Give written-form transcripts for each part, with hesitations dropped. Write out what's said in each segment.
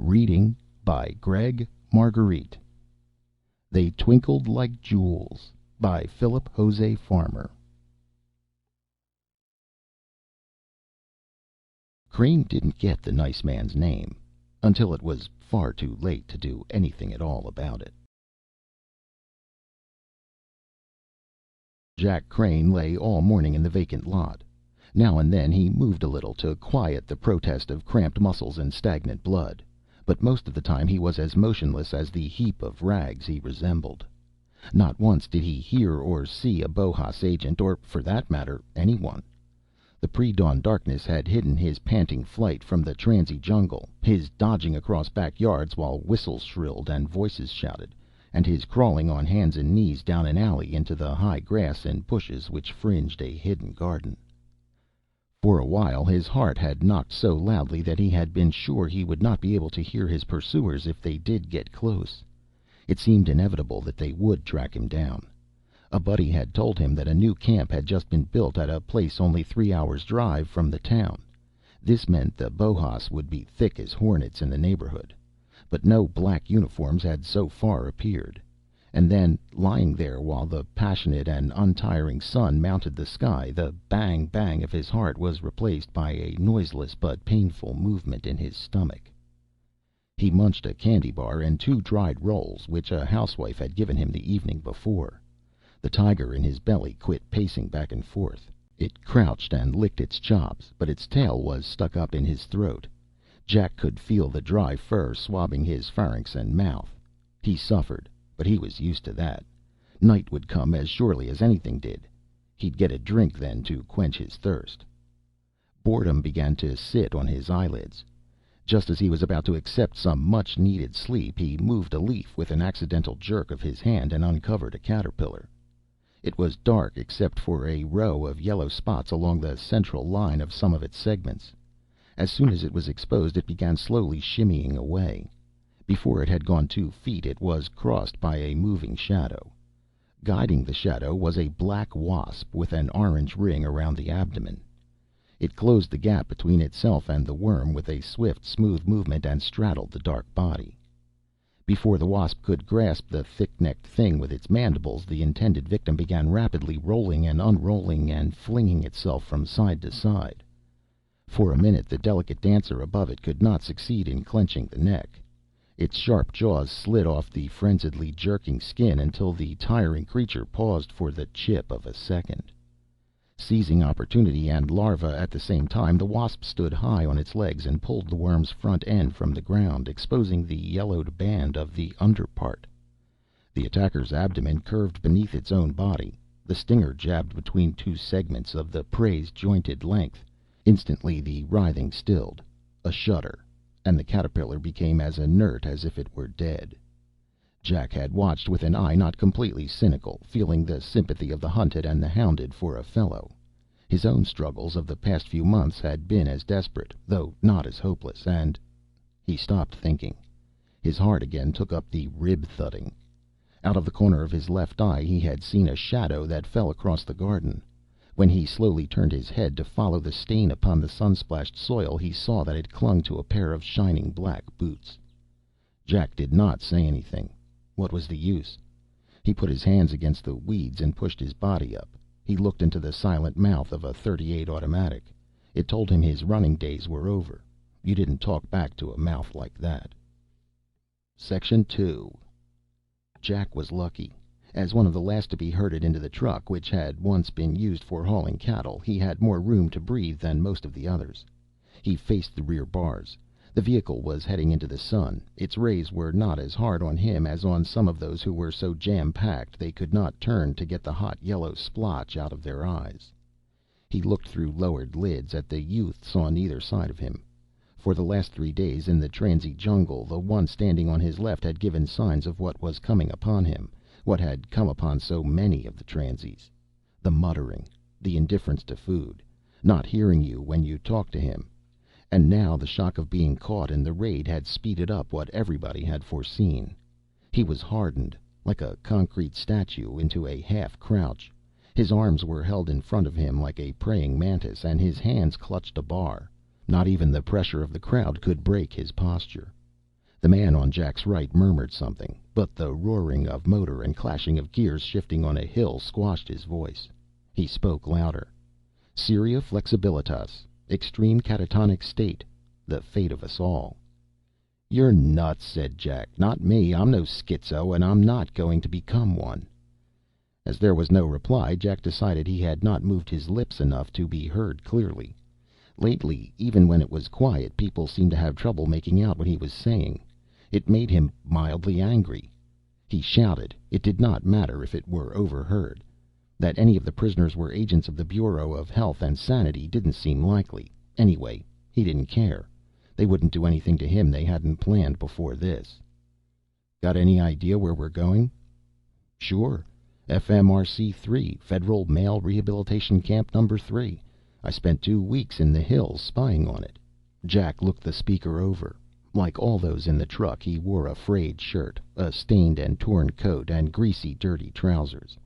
Reading by Greg Marguerite. They Twinkled Like Jewels by Philip José Farmer. Crane didn't get the nice man's name until it was far too late to do anything at all about it. Jack Crane lay all morning in the vacant lot. Now and then he moved a little to quiet the protest of cramped muscles and stagnant blood, but most of the time he was as motionless as the heap of rags he resembled. Not once did he hear or see a Bohas agent, or, for that matter, anyone. The pre-dawn darkness had hidden his panting flight from the transy jungle, his dodging across backyards while whistles shrilled and voices shouted, and his crawling on hands and knees down an alley into the high grass and bushes which fringed a hidden garden. For a while his heart had knocked so loudly that he had been sure he would not be able to hear his pursuers if they did get close. It seemed inevitable that they would track him down. A buddy had told him that a new camp had just been built at a place only 3 hours' drive from the town. This meant the Bohas would be thick as hornets in the neighborhood. But no black uniforms had so far appeared. And then, lying there while the passionate and untiring sun mounted the sky, the bang bang of his heart was replaced by a noiseless but painful movement in his stomach. He munched a candy bar and 2 dried rolls which a housewife had given him the evening before. The tiger in his belly quit pacing back and forth. It crouched and licked its chops, but its tail was stuck up in his throat. Jack could feel the dry fur swabbing his pharynx and mouth. He suffered, but he was used to that. Night would come as surely as anything did. He'd get a drink then to quench his thirst. Boredom began to sit on his eyelids. Just as he was about to accept some much-needed sleep, he moved a leaf with an accidental jerk of his hand and uncovered a caterpillar. It was dark except for a row of yellow spots along the central line of some of its segments. As soon as it was exposed, it began slowly shimmying away. Before it had gone 2 feet, it was crossed by a moving shadow. Guiding the shadow was a black wasp with an orange ring around the abdomen. It closed the gap between itself and the worm with a swift, smooth movement and straddled the dark body. Before the wasp could grasp the thick-necked thing with its mandibles, the intended victim began rapidly rolling and unrolling and flinging itself from side to side. For a minute the delicate dancer above it could not succeed in clenching the neck. Its sharp jaws slid off the frenziedly jerking skin until the tiring creature paused for the chip of a second. Seizing opportunity and larva at the same time, the wasp stood high on its legs and pulled the worm's front end from the ground, exposing the yellowed band of the underpart. The attacker's abdomen curved beneath its own body. The stinger jabbed between 2 segments of the prey's jointed length. Instantly the writhing stilled. A shudder, and the caterpillar became as inert as if it were dead. Jack had watched with an eye not completely cynical, feeling the sympathy of the hunted and the hounded for a fellow. His own struggles of the past few months had been as desperate, though not as hopeless, and... He stopped thinking. His heart again took up the rib-thudding. Out of the corner of his left eye he had seen a shadow that fell across the garden. When he slowly turned his head to follow the stain upon the sun-splashed soil, he saw that it clung to a pair of shining black boots. Jack did not say anything. What was the use? He put his hands against the weeds and pushed his body up. He looked into the silent mouth of a .38 automatic. It told him his running days were over. You didn't talk back to a mouth like that. Section 2. Jack was lucky. As one of the last to be herded into the truck, which had once been used for hauling cattle, he had more room to breathe than most of the others. He faced the rear bars. The vehicle was heading into the sun. Its rays were not as hard on him as on some of those who were so jam-packed they could not turn to get the hot yellow splotch out of their eyes. He looked through lowered lids at the youths on either side of him. For the last 3 days in the transy jungle, the one standing on his left had given signs of what was coming upon him, what had come upon so many of the transies. The muttering, the indifference to food, not hearing you when you talked to him. And now the shock of being caught in the raid had speeded up what everybody had foreseen. He was hardened, like a concrete statue, into a half crouch. His arms were held in front of him like a praying mantis, and his hands clutched a bar. Not even the pressure of the crowd could break his posture. The man on Jack's right murmured something, but the roaring of motor and clashing of gears shifting on a hill squashed his voice. He spoke louder. Seria flexibilitas. Extreme catatonic state. The fate of us all. "You're nuts," said Jack. "Not me. I'm no schizo, and I'm not going to become one." As there was no reply, Jack decided he had not moved his lips enough to be heard clearly. Lately, even when it was quiet, people seemed to have trouble making out what he was saying. It made him mildly angry. He shouted. It did not matter if it were overheard. That any of the prisoners were agents of the Bureau of Health and Sanity didn't seem likely. Anyway, he didn't care. They wouldn't do anything to him they hadn't planned before this. "Got any idea where we're going?" "Sure. FMRC-3, Federal Male Rehabilitation Camp Number 3. I spent 2 weeks in the hills spying on it." Jack looked the speaker over. Like all those in the truck, he wore a frayed shirt, a stained and torn coat, and greasy, dirty trousers.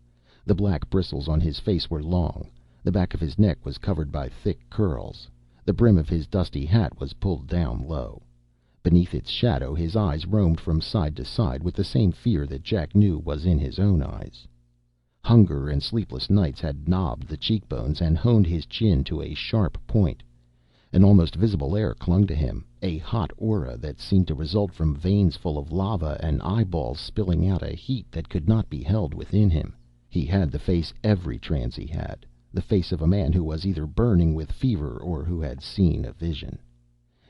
The black bristles on his face were long. The back of his neck was covered by thick curls. The brim of his dusty hat was pulled down low. Beneath its shadow, his eyes roamed from side to side with the same fear that Jack knew was in his own eyes. Hunger and sleepless nights had knobbed the cheekbones and honed his chin to a sharp point. An almost visible air clung to him, a hot aura that seemed to result from veins full of lava and eyeballs spilling out a heat that could not be held within him. He had the face every transie had, the face of a man who was either burning with fever or who had seen a vision.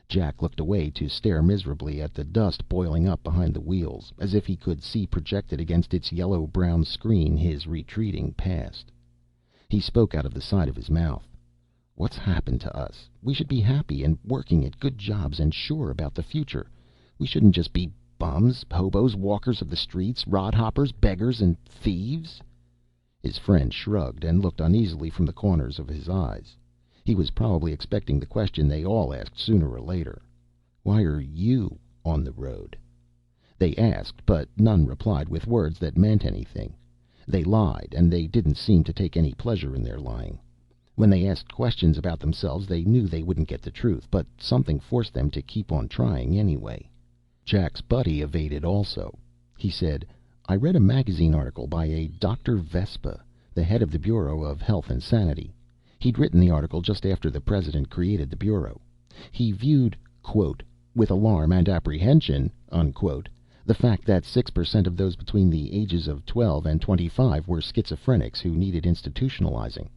Jack looked away to stare miserably at the dust boiling up behind the wheels, as if he could see projected against its yellow-brown screen his retreating past. He spoke out of the side of his mouth. "What's happened to us? We should be happy and working at good jobs and sure about the future. We shouldn't just be bums, hobos, walkers of the streets, rodhoppers, beggars, and thieves." His friend shrugged and looked uneasily from the corners of his eyes. He was probably expecting the question they all asked sooner or later. "Why are you on the road?" They asked, but none replied with words that meant anything. They lied, and they didn't seem to take any pleasure in their lying. When they asked questions about themselves, they knew they wouldn't get the truth, but something forced them to keep on trying anyway. Jack's buddy evaded also. He said, "I read a magazine article by a Dr. Vespa, the head of the Bureau of Health and Sanity. He'd written the article just after the President created the Bureau. He viewed, quote, with alarm and apprehension, unquote, the fact that 6% of those between the ages of 12 and 25 were schizophrenics who needed institutionalizing.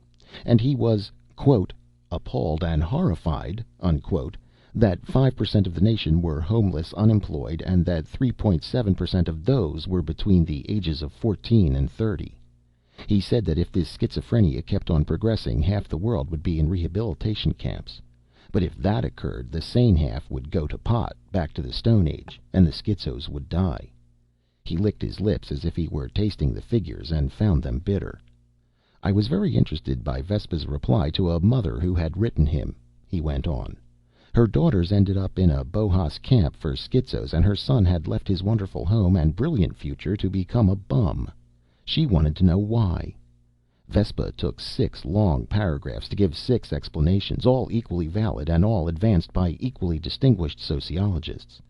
And he was, quote, appalled and horrified, unquote, that 5% of the nation were homeless, unemployed, and that 3.7% of those were between the ages of 14 and 30. He said that if this schizophrenia kept on progressing, half the world would be in rehabilitation camps. But if that occurred, the sane half would go to pot, back to the Stone Age, and the schizos would die." He licked his lips as if he were tasting the figures, and found them bitter. "I was very interested by Vespa's reply to a mother who had written him," he went on. "Her daughters ended up in a Bohas camp for schizos, and her son had left his wonderful home and brilliant future to become a bum. She wanted to know why. Vespa took 6 long paragraphs to give 6 explanations, all equally valid and all advanced by equally distinguished sociologists.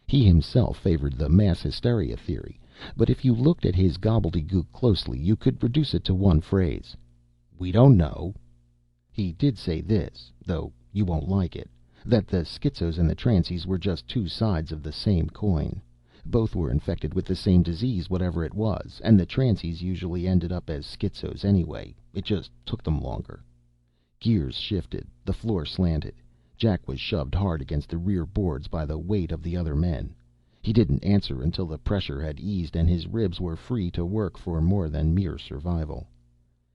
He himself favored the mass hysteria theory, but if you looked at his gobbledygook closely, you could reduce it to one phrase: we don't know. He did say this, though you won't like it, that the schizos and the transies were just 2 sides of the same coin. Both were infected with the same disease, whatever it was, and the transies usually ended up as schizos anyway. It just took them longer." Gears shifted. The floor slanted. Jack was shoved hard against the rear boards by the weight of the other men. He didn't answer until the pressure had eased and his ribs were free to work for more than mere survival.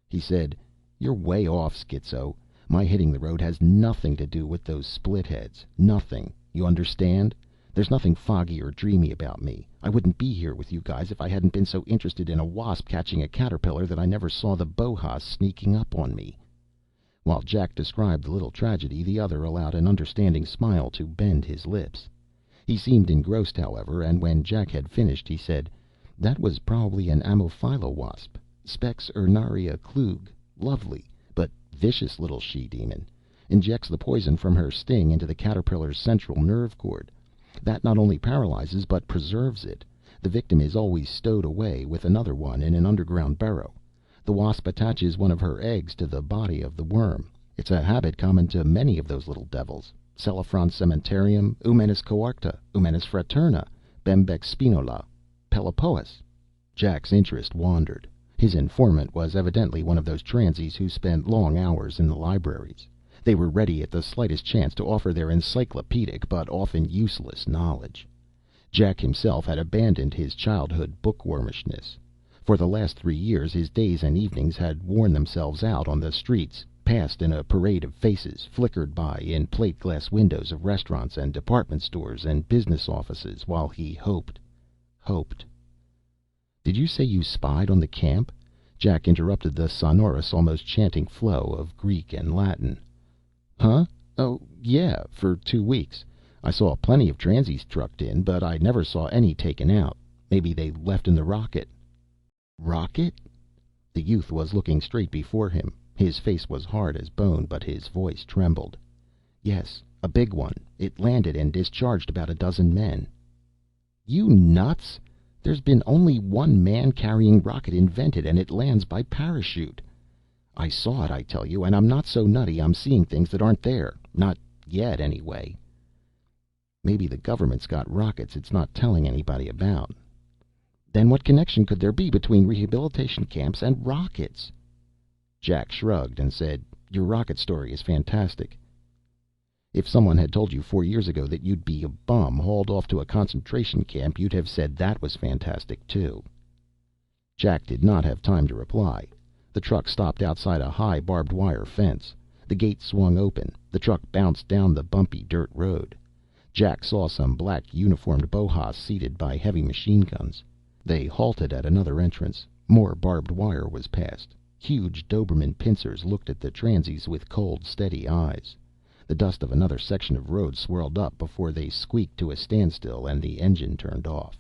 He said, "You're way off, schizo. My hitting the road has nothing to do with those split heads. Nothing. You understand? There's nothing foggy or dreamy about me. I wouldn't be here with you guys if I hadn't been so interested in a wasp catching a caterpillar that I never saw the Bohas sneaking up on me." While Jack described the little tragedy, the other allowed an understanding smile to bend his lips. He seemed engrossed, however, and when Jack had finished, he said, "That was probably an Ammophila wasp, Spex urnaria klug. Lovely, but vicious little she-demon. Injects the poison from her sting into the caterpillar's central nerve cord. That not only paralyzes, but preserves it. The victim is always stowed away with another one in an underground burrow. The wasp attaches one of her eggs to the body of the worm. It's a habit common to many of those little devils. Celefron cementarium, Eumenes coarcta, Eumenes fraterna, Bembex spinola, Pelopoeus. Jack's interest wandered. His informant was evidently one of those transies who spent long hours in the libraries. They were ready at the slightest chance to offer their encyclopedic but often useless knowledge. Jack himself had abandoned his childhood bookwormishness. For the last 3 years his days and evenings had worn themselves out on the streets, passed in a parade of faces, flickered by in plate glass windows of restaurants and department stores and business offices, while he hoped. "Did you say you spied on the camp?" Jack interrupted the sonorous, almost chanting flow of Greek and Latin. "Huh? Oh, yeah, for 2 weeks. I saw plenty of transies trucked in, but I never saw any taken out. Maybe they left in the rocket." "Rocket?" The youth was looking straight before him. His face was hard as bone, but his voice trembled. "Yes, a big one. It landed and discharged about a dozen men." "You nuts? There's been only one man-carrying rocket invented, and it lands by parachute." "I saw it, I tell you, and I'm not so nutty I'm seeing things that aren't there. Not yet, anyway." "Maybe the government's got rockets it's not telling anybody about." "Then what connection could there be between rehabilitation camps and rockets?" Jack shrugged and said, "Your rocket story is fantastic." "If someone had told you 4 years ago that you'd be a bum hauled off to a concentration camp, you'd have said that was fantastic, too." Jack did not have time to reply. The truck stopped outside a high barbed wire fence. The gate swung open. The truck bounced down the bumpy dirt road. Jack saw some black uniformed Bohas seated by heavy machine guns. They halted at another entrance. More barbed wire was passed. Huge Doberman pincers looked at the transies with cold, steady eyes. The dust of another section of road swirled up before they squeaked to a standstill and the engine turned off.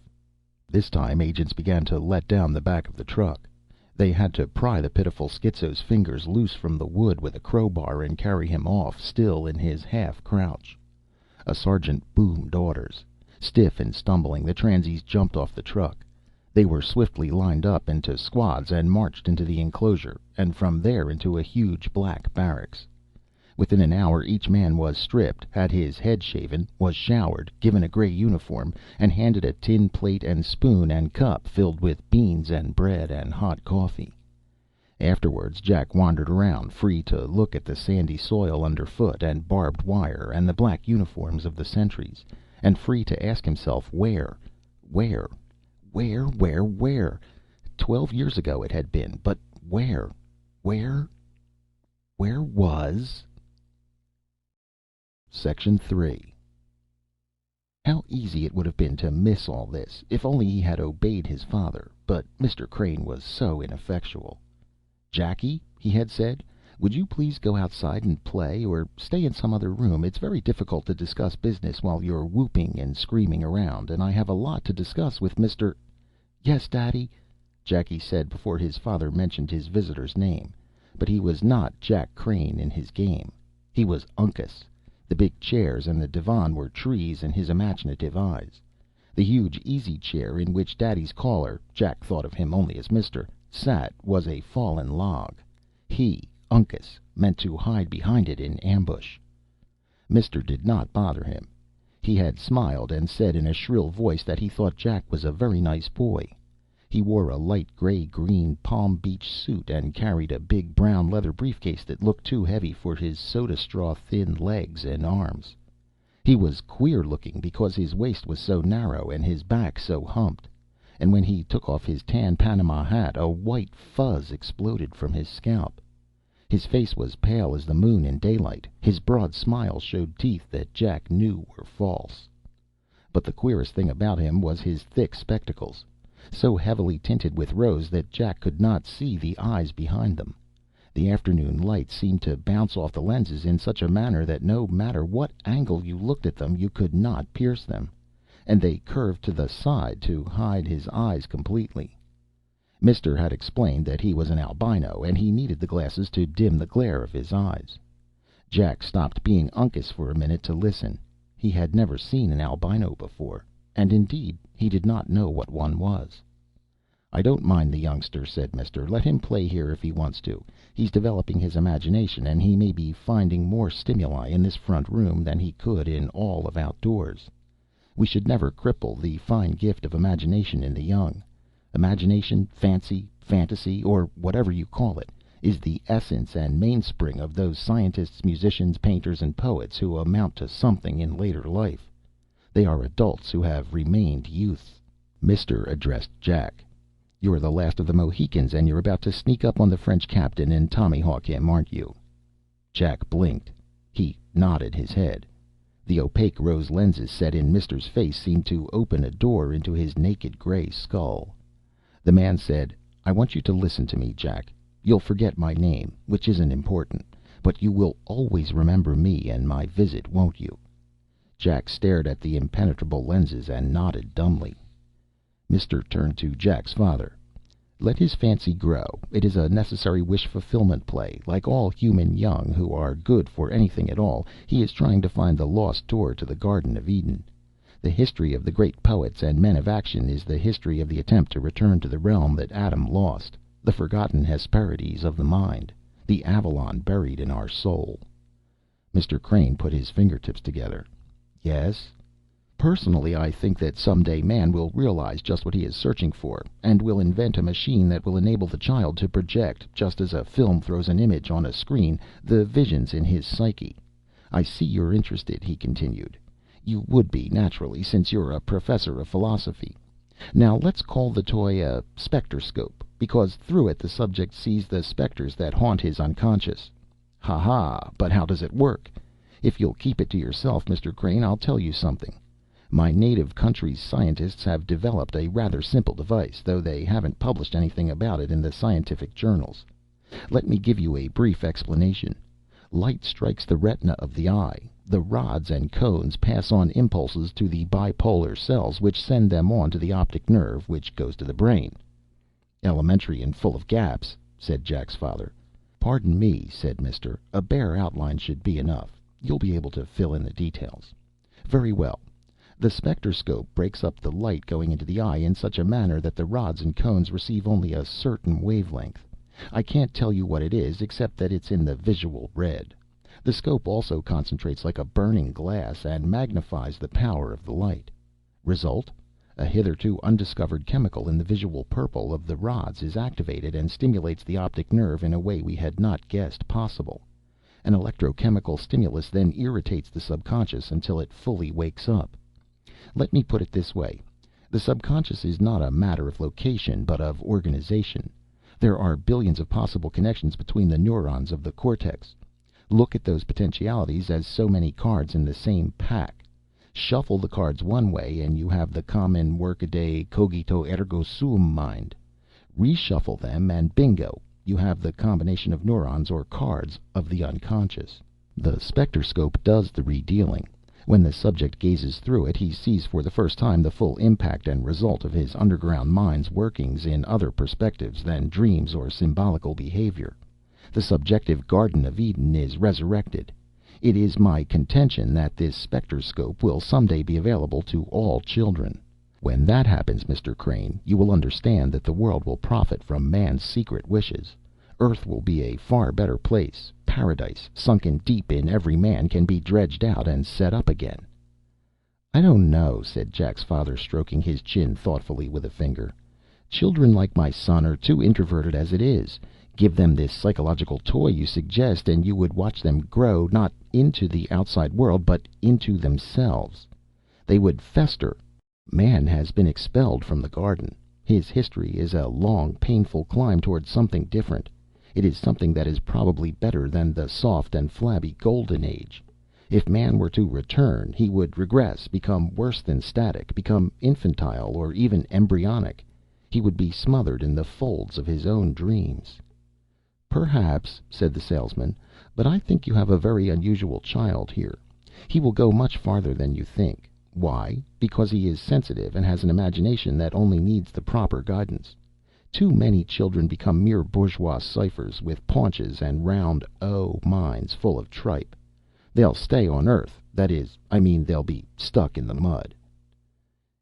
This time agents began to let down the back of the truck. They had to pry the pitiful schizo's fingers loose from the wood with a crowbar and carry him off, still in his half crouch. A sergeant boomed orders. Stiff and stumbling, the transies jumped off the truck. They were swiftly lined up into squads and marched into the enclosure, and from there into a huge black barracks. Within an hour each man was stripped, had his head shaven, was showered, given a gray uniform, and handed a tin plate and spoon and cup filled with beans and bread and hot coffee. Afterwards Jack wandered around, free to look at the sandy soil underfoot and barbed wire and the black uniforms of the sentries, and free to ask himself where? 12 years ago it had been, but where was... Section 3. How easy it would have been to miss all this, if only he had obeyed his father, but Mr. Crane was so ineffectual. "Jackie," he had said, "would you please go outside and play, or stay in some other room? It's very difficult to discuss business while you're whooping and screaming around, and I have a lot to discuss with Mr. "Yes, Daddy," Jackie said before his father mentioned his visitor's name. But he was not Jack Crane in his game. He was Uncas. The big chairs and the divan were trees in his imaginative eyes. The huge easy chair in which Daddy's caller, Jack thought of him only as Mr., sat was a fallen log. He, Uncas, meant to hide behind it in ambush. Mr. did not bother him. He had smiled and said in a shrill voice that he thought Jack was a very nice boy. He wore a light gray-green Palm Beach suit and carried a big brown leather briefcase that looked too heavy for his soda-straw-thin legs and arms. He was queer-looking because his waist was so narrow and his back so humped. And when he took off his tan Panama hat, a white fuzz exploded from his scalp. His face was pale as the moon in daylight. His broad smile showed teeth that Jack knew were false. But the queerest thing about him was his thick spectacles, so heavily tinted with rose that Jack could not see the eyes behind them. The afternoon light seemed to bounce off the lenses in such a manner that no matter what angle you looked at them, you could not pierce them, and they curved to the side to hide his eyes completely. Mister had explained that he was an albino, and he needed the glasses to dim the glare of his eyes. Jack stopped being Uncas for a minute to listen. He had never seen an albino before, and indeed he did not know what one was. "I don't mind the youngster," said Mister. "Let him play here if he wants to. He's developing his imagination, and he may be finding more stimuli in this front room than he could in all of outdoors. We should never cripple the fine gift of imagination in the young. Imagination, fancy, fantasy, or whatever you call it, is the essence and mainspring of those scientists, musicians, painters, and poets who amount to something in later life. They are adults who have remained youths." Mister addressed Jack. "You're the last of the Mohicans, and you're about to sneak up on the French captain and tommyhawk him, aren't you?" Jack blinked. He nodded his head. The opaque rose lenses set in Mister's face seemed to open a door into his naked gray skull. The man said, "I want you to listen to me, Jack. You'll forget my name, which isn't important, but you will always remember me and my visit, won't you?" Jack stared at the impenetrable lenses and nodded dumbly. Mister turned to Jack's father. "Let his fancy grow. It is a necessary wish fulfillment play. Like all human young who are good for anything at all, he is trying to find the lost door to the Garden of Eden. The history of the great poets and men of action is the history of the attempt to return to the realm that Adam lost, the forgotten Hesperides of the mind, the Avalon buried in our soul." Mr. Crane put his fingertips together. "Yes? Personally, I think that someday man will realize just what he is searching for, and will invent a machine that will enable the child to project, just as a film throws an image on a screen, the visions in his psyche. I see you're interested," he continued. "You would be, naturally, since you're a professor of philosophy. Now let's call the toy a specterscope, because through it the subject sees the specters that haunt his unconscious. Ha ha! But how does it work? If you'll keep it to yourself, Mr. Crane, I'll tell you something. My native country's scientists have developed a rather simple device, though they haven't published anything about it in the scientific journals. Let me give you a brief explanation. Light strikes the retina of the eye. The rods and cones pass on impulses to the bipolar cells, which send them on to the optic nerve, which goes to the brain." "Elementary and full of gaps," said Jack's father. "Pardon me," said Mister. "A bare outline should be enough. You'll be able to fill in the details. Very well. The specterscope breaks up the light going into the eye in such a manner that the rods and cones receive only a certain wavelength. I can't tell you what it is, except that it's in the visual red. The scope also concentrates like a burning glass, and magnifies the power of the light. Result? A hitherto undiscovered chemical in the visual purple of the rods is activated and stimulates the optic nerve in a way we had not guessed possible. An electrochemical stimulus then irritates the subconscious until it fully wakes up. Let me put it this way. The subconscious is not a matter of location, but of organization. There are billions of possible connections between the neurons of the cortex. Look at those potentialities as so many cards in the same pack. Shuffle the cards one way and you have the common workaday cogito ergo sum mind. Reshuffle them and bingo, you have the combination of neurons or cards of the unconscious. The specterscope does the redealing. When the subject gazes through it, he sees for the first time the full impact and result of his underground mind's workings in other perspectives than dreams or symbolical behavior. The subjective Garden of Eden is resurrected. It is my contention that this specterscope will someday be available to all children. When that happens, Mr. Crane, you will understand that the world will profit from man's secret wishes. Earth will be a far better place. Paradise, sunken deep in every man, can be dredged out and set up again." "I don't know," said Jack's father, stroking his chin thoughtfully with a finger. "Children like my son are too introverted as it is. Give them this psychological toy you suggest, and you would watch them grow, not into the outside world, but into themselves. They would fester. Man has been expelled from the garden. His history is a long, painful climb towards something different. It is something that is probably better than the soft and flabby golden age. If man were to return, he would regress, become worse than static, become infantile or even embryonic. He would be smothered in the folds of his own dreams." "Perhaps," said the salesman, "but I think you have a very unusual child here. He will go much farther than you think. Why? Because he is sensitive and has an imagination that only needs the proper guidance. Too many children become mere bourgeois ciphers with paunches and round O minds full of tripe. They'll stay on Earth, That is, I mean they'll be stuck in the mud."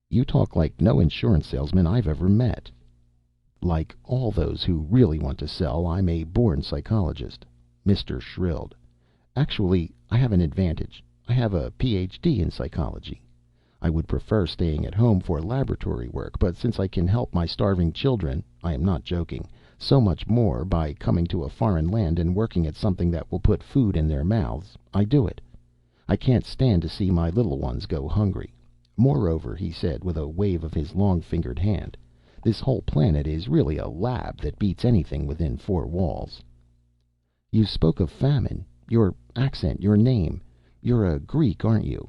"You talk like no insurance salesman I've ever met." "Like all those who really want to sell, I'm a born psychologist." Mister shrilled. "Actually, I have an advantage. I have a Ph.D. in psychology. I would prefer staying at home for laboratory work, but since I can help my starving children I am not joking so much more by coming to a foreign land and working at something that will put food in their mouths, I do it. I can't stand to see my little ones go hungry. Moreover," he said, with a wave of his long fingered hand, "this whole planet is really a lab that beats anything within four walls." "You spoke of famine. Your accent, your name. You're a Greek, aren't you?"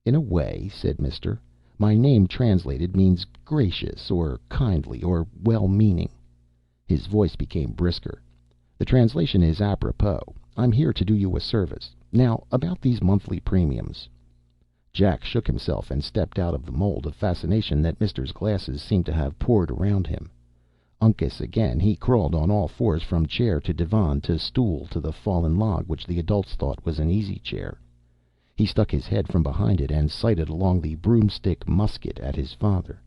"In a way," said Mister. "My name translated means gracious, or kindly, or well meaning." His voice became brisker. "The translation is apropos. I'm here to do you a service. Now, about these monthly premiums." Jack shook himself and stepped out of the mold of fascination that Mister's glasses seemed to have poured around him. Uncas again, he crawled on all fours from chair to divan to stool to the fallen log which the adults thought was an easy chair. He stuck his head from behind it and sighted along the broomstick musket at his father.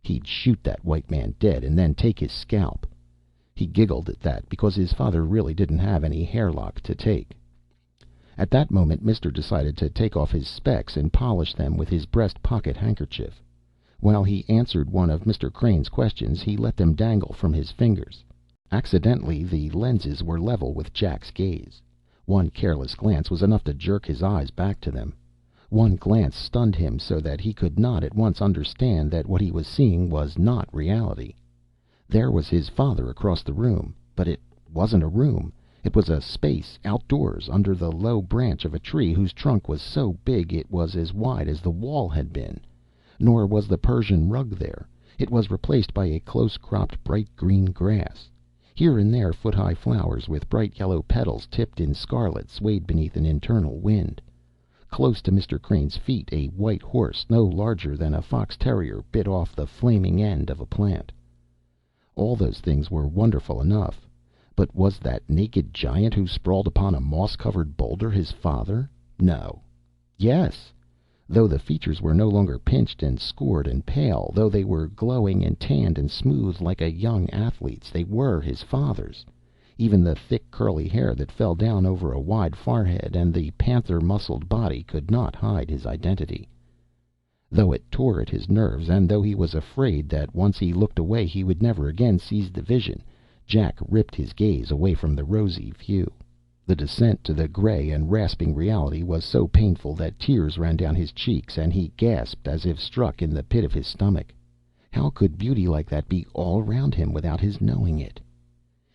He'd shoot that white man dead and then take his scalp. He giggled at that, because his father really didn't have any hairlock to take. At that moment Mister decided to take off his specs and polish them with his breast pocket handkerchief. While he answered one of Mr. Crane's questions, he let them dangle from his fingers. Accidentally, the lenses were level with Jack's gaze. One careless glance was enough to jerk his eyes back to them. One glance stunned him so that he could not at once understand that what he was seeing was not reality. There was his father across the room, but it wasn't a room. It was a space outdoors, under the low branch of a tree whose trunk was so big it was as wide as the wall had been. Nor was the Persian rug there. It was replaced by a close cropped bright green grass. Here and there foot-high flowers with bright yellow petals tipped in scarlet swayed beneath an internal wind. Close to Mr. Crane's feet a white horse, no larger than a fox terrier, bit off the flaming end of a plant. All those things were wonderful enough. But was that naked giant who sprawled upon a moss-covered boulder his father? No. Yes. Though the features were no longer pinched and scored and pale, though they were glowing and tanned and smooth like a young athlete's, they were his father's. Even the thick curly hair that fell down over a wide forehead and the panther-muscled body could not hide his identity. Though it tore at his nerves, and though he was afraid that once he looked away he would never again seize the vision, Jack ripped his gaze away from the rosy view. The descent to the gray and rasping reality was so painful that tears ran down his cheeks, and he gasped as if struck in the pit of his stomach. How could beauty like that be all around him without his knowing it?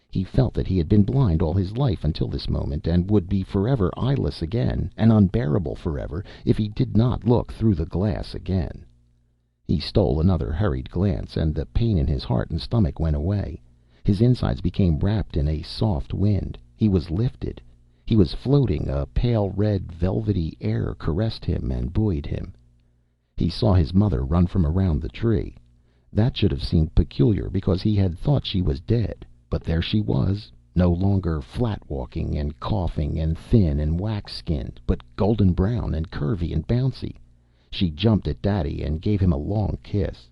He felt that he had been blind all his life until this moment, and would be forever eyeless again, and unbearable forever, if he did not look through the glass again. He stole another hurried glance, and the pain in his heart and stomach went away. His insides became wrapped in a soft wind. He was lifted. He was floating. A pale red, velvety air caressed him and buoyed him. He saw his mother run from around the tree. That should have seemed peculiar, because he had thought she was dead. But there she was, no longer flat-walking and coughing and thin and wax-skinned, but golden brown and curvy and bouncy. She jumped at Daddy and gave him a long kiss.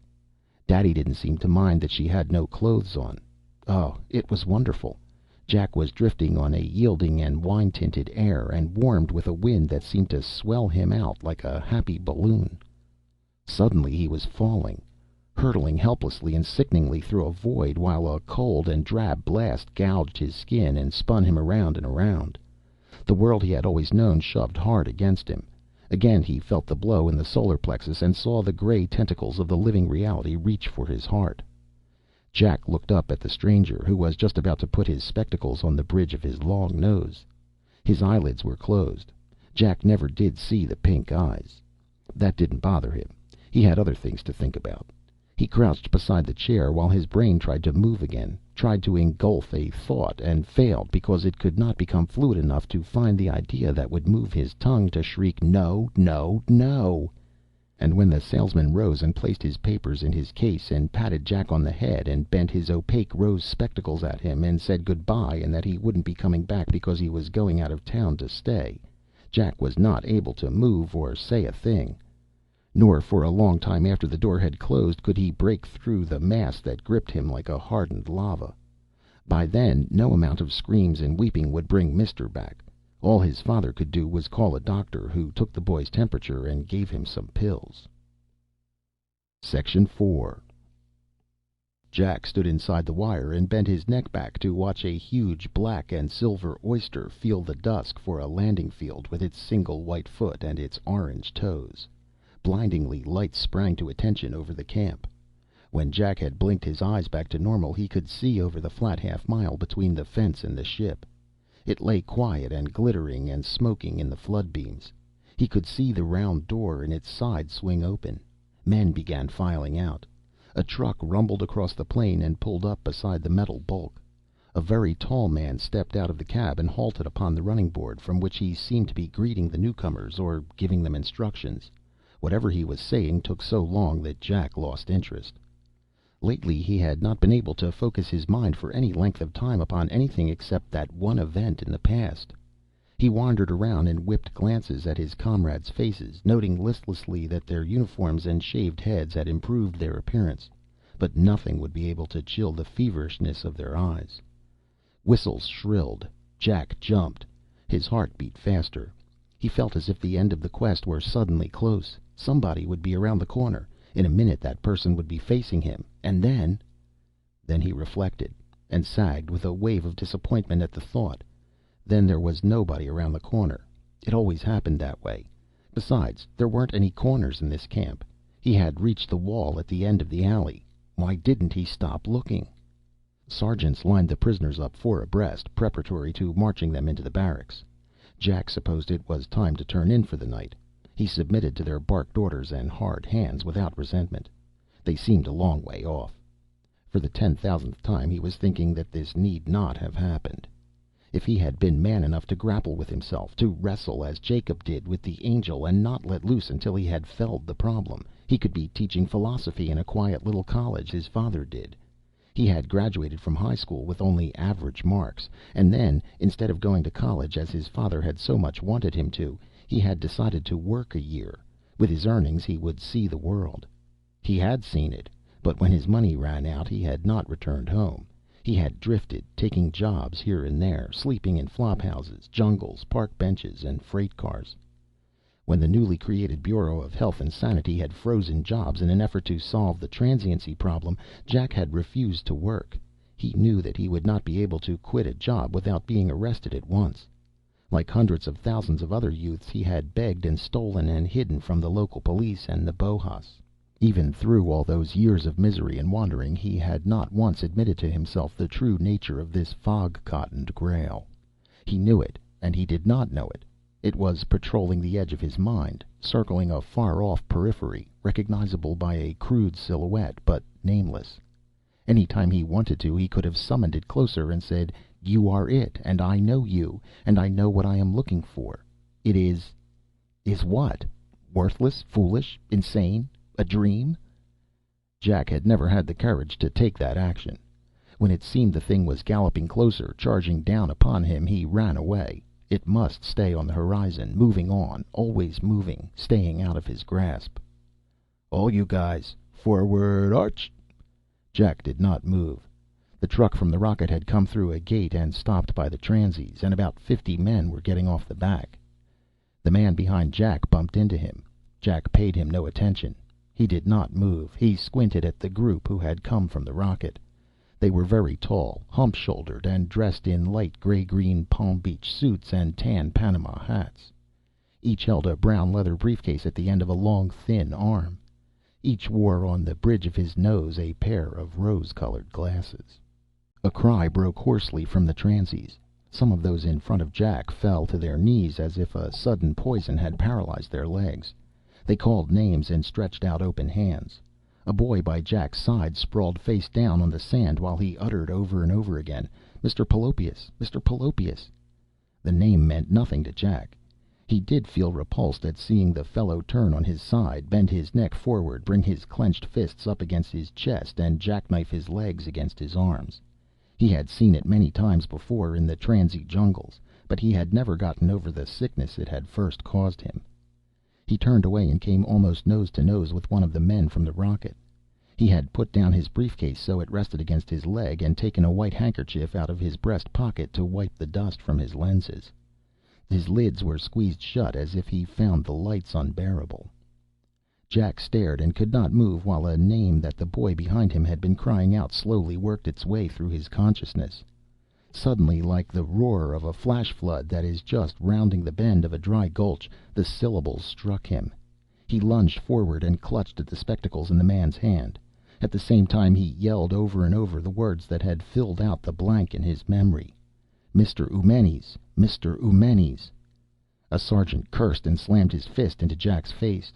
Daddy didn't seem to mind that she had no clothes on. Oh, it was wonderful. Jack was drifting on a yielding and wine-tinted air, and warmed with a wind that seemed to swell him out like a happy balloon. Suddenly he was falling, hurtling helplessly and sickeningly through a void, while a cold and drab blast gouged his skin and spun him around and around. The world he had always known shoved hard against him. Again he felt the blow in the solar plexus, and saw the gray tentacles of the living reality reach for his heart. Jack looked up at the stranger, who was just about to put his spectacles on the bridge of his long nose. His eyelids were closed. Jack never did see the pink eyes. That didn't bother him. He had other things to think about. He crouched beside the chair while his brain tried to move again, tried to engulf a thought, and failed because it could not become fluid enough to find the idea that would move his tongue to shriek, "No, no, no!" And when the salesman rose and placed his papers in his case, and patted Jack on the head, and bent his opaque rose spectacles at him, and said good-bye, and that he wouldn't be coming back because he was going out of town to stay, Jack was not able to move or say a thing. Nor for a long time after the door had closed could he break through the mass that gripped him like a hardened lava. By then no amount of screams and weeping would bring Mister back. All his father could do was call a doctor, who took the boy's temperature and gave him some pills. Section 4. Jack stood inside the wire and bent his neck back to watch a huge black and silver oyster feel the dusk for a landing field with its single white foot and its orange toes. Blindingly, lights sprang to attention over the camp. When Jack had blinked his eyes back to normal, he could see over the flat half-mile between the fence and the ship. It lay quiet and glittering and smoking in the flood beams. He could see the round door in its side swing open. Men began filing out. A truck rumbled across the plain and pulled up beside the metal bulk. A very tall man stepped out of the cab and halted upon the running board, from which he seemed to be greeting the newcomers or giving them instructions. Whatever he was saying took so long that Jack lost interest. Lately he had not been able to focus his mind for any length of time upon anything except that one event in the past. He wandered around and whipped glances at his comrades' faces, noting listlessly that their uniforms and shaved heads had improved their appearance, but nothing would be able to chill the feverishness of their eyes. Whistles shrilled. Jack jumped. His heart beat faster. He felt as if the end of the quest were suddenly close. Somebody would be around the corner. In a minute that person would be facing him, and then he reflected, and sagged with a wave of disappointment at the thought. Then there was nobody around the corner. It always happened that way. Besides, there weren't any corners in this camp. He had reached the wall at the end of the alley. Why didn't he stop looking? Sergeants lined the prisoners up four abreast, preparatory to marching them into the barracks. Jack supposed it was time to turn in for the night. He submitted to their barked orders and hard hands without resentment. They seemed a long way off. For the 10,000th time he was thinking that this need not have happened. If he had been man enough to grapple with himself, to wrestle as Jacob did with the angel, and not let loose until he had felled the problem, he could be teaching philosophy in a quiet little college his father did. He had graduated from high school with only average marks, and then, instead of going to college as his father had so much wanted him to, he had decided to work a year. With his earnings he would see the world. He had seen it, but when his money ran out he had not returned home. He had drifted, taking jobs here and there, sleeping in flop houses, jungles, park benches, and freight cars. When the newly created Bureau of Health and Sanity had frozen jobs in an effort to solve the transiency problem, Jack had refused to work. He knew that he would not be able to quit a job without being arrested at once. Like hundreds of thousands of other youths, he had begged and stolen and hidden from the local police and the Bohas. Even through all those years of misery and wandering, he had not once admitted to himself the true nature of this fog-cottoned Grail. He knew it, and he did not know it. It was patrolling the edge of his mind, circling a far-off periphery, recognizable by a crude silhouette, but nameless. Any time he wanted to, he could have summoned it closer and said, "You are it, and I know you, and I know what I am looking for. It is what? Worthless, foolish, insane, a dream?" Jack had never had the courage to take that action. When it seemed the thing was galloping closer, charging down upon him, he ran away. It must stay on the horizon, moving on, always moving, staying out of his grasp. "All you guys, forward arch!" Jack did not move. The truck from the rocket had come through a gate and stopped by the transies, and about 50 men were getting off the back. The man behind Jack bumped into him. Jack paid him no attention. He did not move. He squinted at the group who had come from the rocket. They were very tall, hump-shouldered, and dressed in light gray-green Palm Beach suits and tan Panama hats. Each held a brown leather briefcase at the end of a long, thin arm. Each wore on the bridge of his nose a pair of rose-colored glasses. A cry broke hoarsely from the transies. Some of those in front of Jack fell to their knees as if a sudden poison had paralyzed their legs. They called names and stretched out open hands. A boy by Jack's side sprawled face down on the sand while he uttered over and over again, "Mr. Pelopius! Mr. Pelopius!" The name meant nothing to Jack. He did feel repulsed at seeing the fellow turn on his side, bend his neck forward, bring his clenched fists up against his chest, and jackknife his legs against his arms. He had seen it many times before in the transy jungles, but he had never gotten over the sickness it had first caused him. He turned away and came almost nose to nose with one of the men from the rocket. He had put down his briefcase so it rested against his leg, and taken a white handkerchief out of his breast pocket to wipe the dust from his lenses. His lids were squeezed shut as if he found the lights unbearable. Jack stared and could not move while a name that the boy behind him had been crying out slowly worked its way through his consciousness. Suddenly, like the roar of a flash flood that is just rounding the bend of a dry gulch, the syllables struck him. He lunged forward and clutched at the spectacles in the man's hand. At the same time he yelled over and over the words that had filled out the blank in his memory. "Mr. Eumenes! Mr. Eumenes!" A sergeant cursed and slammed his fist into Jack's face.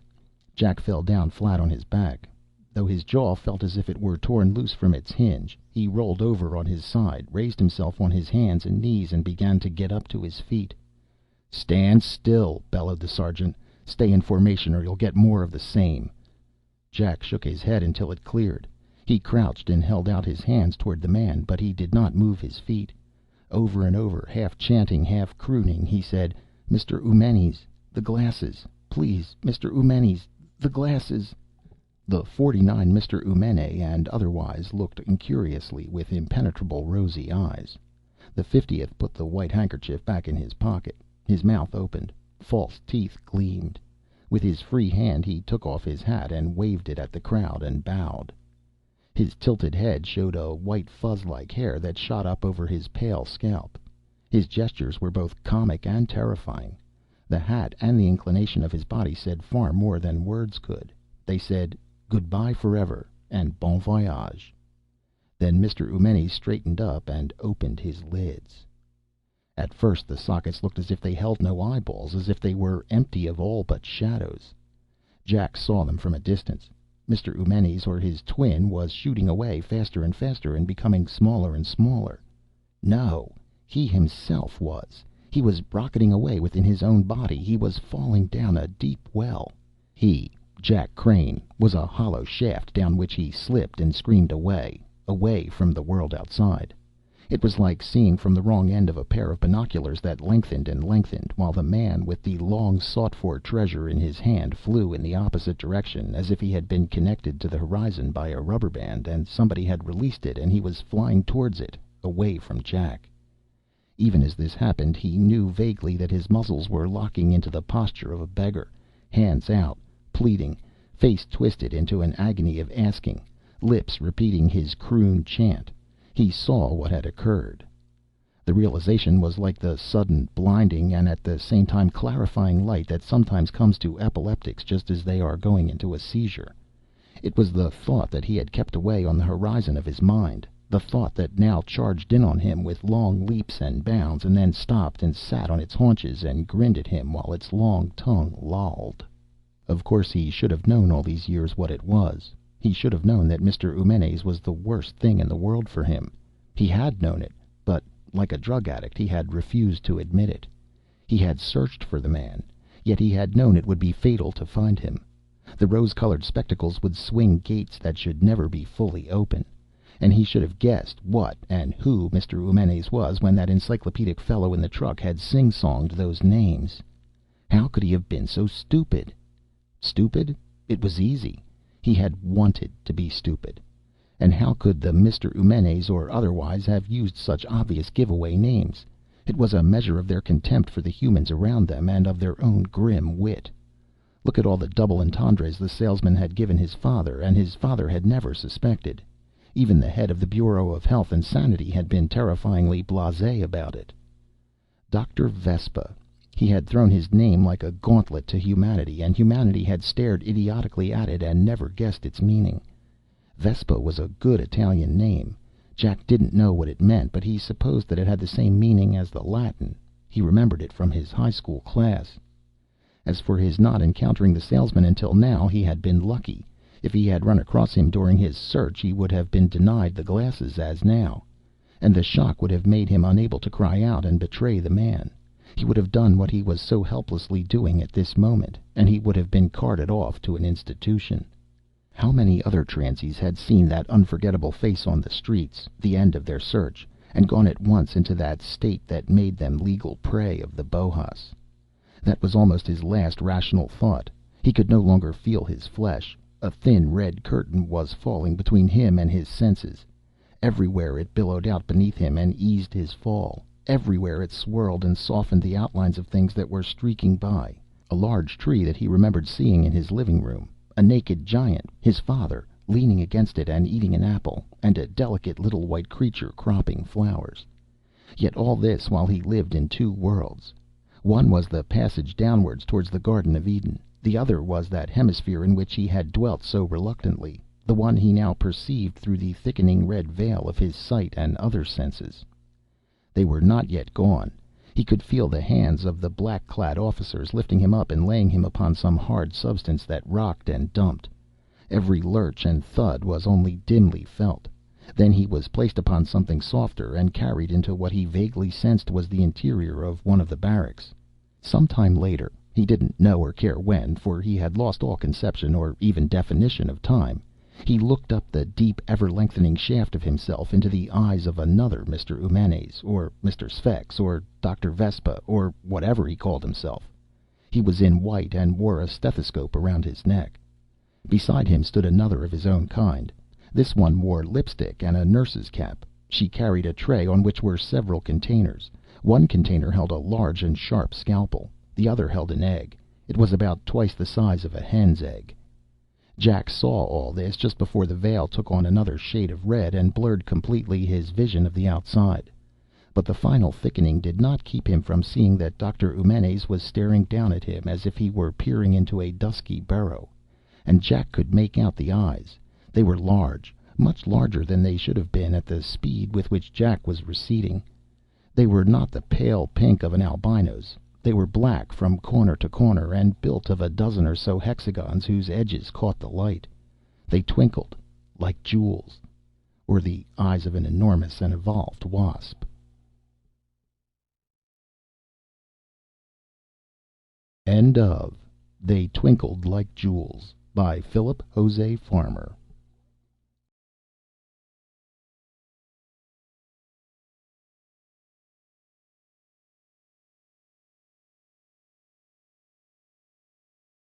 Jack fell down flat on his back. Though his jaw felt as if it were torn loose from its hinge, he rolled over on his side, raised himself on his hands and knees, and began to get up to his feet. "Stand still!" bellowed the sergeant. "Stay in formation or you'll get more of the same." Jack shook his head until it cleared. He crouched and held out his hands toward the man, but he did not move his feet. Over and over, half chanting, half crooning, he said, "Mr. Eumenes, the glasses. Please, Mr. Eumenes, the glasses." The 49 Mr. Eumene and otherwise looked incuriously with impenetrable rosy eyes. The 50th put the white handkerchief back in his pocket. His mouth opened. False teeth gleamed. With his free hand he took off his hat and waved it at the crowd and bowed. His tilted head showed a white fuzz-like hair that shot up over his pale scalp. His gestures were both comic and terrifying. The hat and the inclination of his body said far more than words could. They said, "Goodbye forever, and bon voyage." Then Mr. Eumenes straightened up and opened his lids. At first the sockets looked as if they held no eyeballs, as if they were empty of all but shadows. Jack saw them from a distance. Mr. Eumenes, or his twin, was shooting away faster and faster and becoming smaller and smaller. No, he himself was. He was rocketing away within his own body. He was falling down a deep well. He, Jack Crane, was a hollow shaft down which he slipped and screamed away, away from the world outside. It was like seeing from the wrong end of a pair of binoculars that lengthened and lengthened, while the man with the long sought-for treasure in his hand flew in the opposite direction, as if he had been connected to the horizon by a rubber band, and somebody had released it and he was flying towards it, away from Jack. Even as this happened, he knew vaguely that his muscles were locking into the posture of a beggar, hands out, pleading, face twisted into an agony of asking, lips repeating his croon chant. He saw what had occurred. The realization was like the sudden, blinding, and at the same time clarifying light that sometimes comes to epileptics just as they are going into a seizure. It was the thought that he had kept away on the horizon of his mind, the thought that now charged in on him with long leaps and bounds, and then stopped and sat on its haunches and grinned at him while its long tongue lolled. Of course he should have known all these years what it was. He should have known that Mr. Eumenes was the worst thing in the world for him. He had known it, but, like a drug addict, he had refused to admit it. He had searched for the man, yet he had known it would be fatal to find him. The rose-colored spectacles would swing gates that should never be fully open. And he should have guessed what and who Mr. Eumenes was when that encyclopedic fellow in the truck had sing-songed those names. How could he have been so stupid? Stupid? It was easy. He had wanted to be stupid. And how could the Mr. Eumenes or otherwise have used such obvious giveaway names? It was a measure of their contempt for the humans around them and of their own grim wit. Look at all the double entendres the salesman had given his father, and his father had never suspected. Even the head of the Bureau of Health and Sanity had been terrifyingly blasé about it. Dr. Vespa. He had thrown his name like a gauntlet to humanity, and humanity had stared idiotically at it and never guessed its meaning. Vespa was a good Italian name. Jack didn't know what it meant, but he supposed that it had the same meaning as the Latin. He remembered it from his high school class. As for his not encountering the salesman until now, he had been lucky. If he had run across him during his search, he would have been denied the glasses as now. And the shock would have made him unable to cry out and betray the man. He would have done what he was so helplessly doing at this moment, and he would have been carted off to an institution. How many other transies had seen that unforgettable face on the streets, the end of their search, and gone at once into that state that made them legal prey of the Bohas. That was almost his last rational thought. He could no longer feel his flesh. A thin red curtain was falling between him and his senses. Everywhere it billowed out beneath him and eased his fall. Everywhere it swirled and softened the outlines of things that were streaking by. A large tree that he remembered seeing in his living room. A naked giant, his father, leaning against it and eating an apple, and a delicate little white creature cropping flowers. Yet all this while he lived in two worlds. One was the passage downwards towards the Garden of Eden. The other was that hemisphere in which he had dwelt so reluctantly, the one he now perceived through the thickening red veil of his sight and other senses. They were not yet gone. He could feel the hands of the black-clad officers lifting him up and laying him upon some hard substance that rocked and dumped. Every lurch and thud was only dimly felt. Then he was placed upon something softer and carried into what he vaguely sensed was the interior of one of the barracks. Some time later, he didn't know or care when, for he had lost all conception or even definition of time, he looked up the deep, ever-lengthening shaft of himself into the eyes of another Mr. Eumenes, or Mr. Sphex, or Dr. Vespa, or whatever he called himself. He was in white and wore a stethoscope around his neck. Beside him stood another of his own kind. This one wore lipstick and a nurse's cap. She carried a tray on which were several containers. One container held a large and sharp scalpel. The other held an egg. It was about twice the size of a hen's egg. Jack saw all this just before the veil took on another shade of red and blurred completely his vision of the outside. But the final thickening did not keep him from seeing that Dr. Eumenes was staring down at him as if he were peering into a dusky burrow. And Jack could make out the eyes. They were large, much larger than they should have been at the speed with which Jack was receding. They were not the pale pink of an albino's. They were black from corner to corner, and built of a dozen or so hexagons whose edges caught the light. They twinkled like jewels, or the eyes of an enormous and evolved wasp. End of They Twinkled Like Jewels by Philip José Farmer.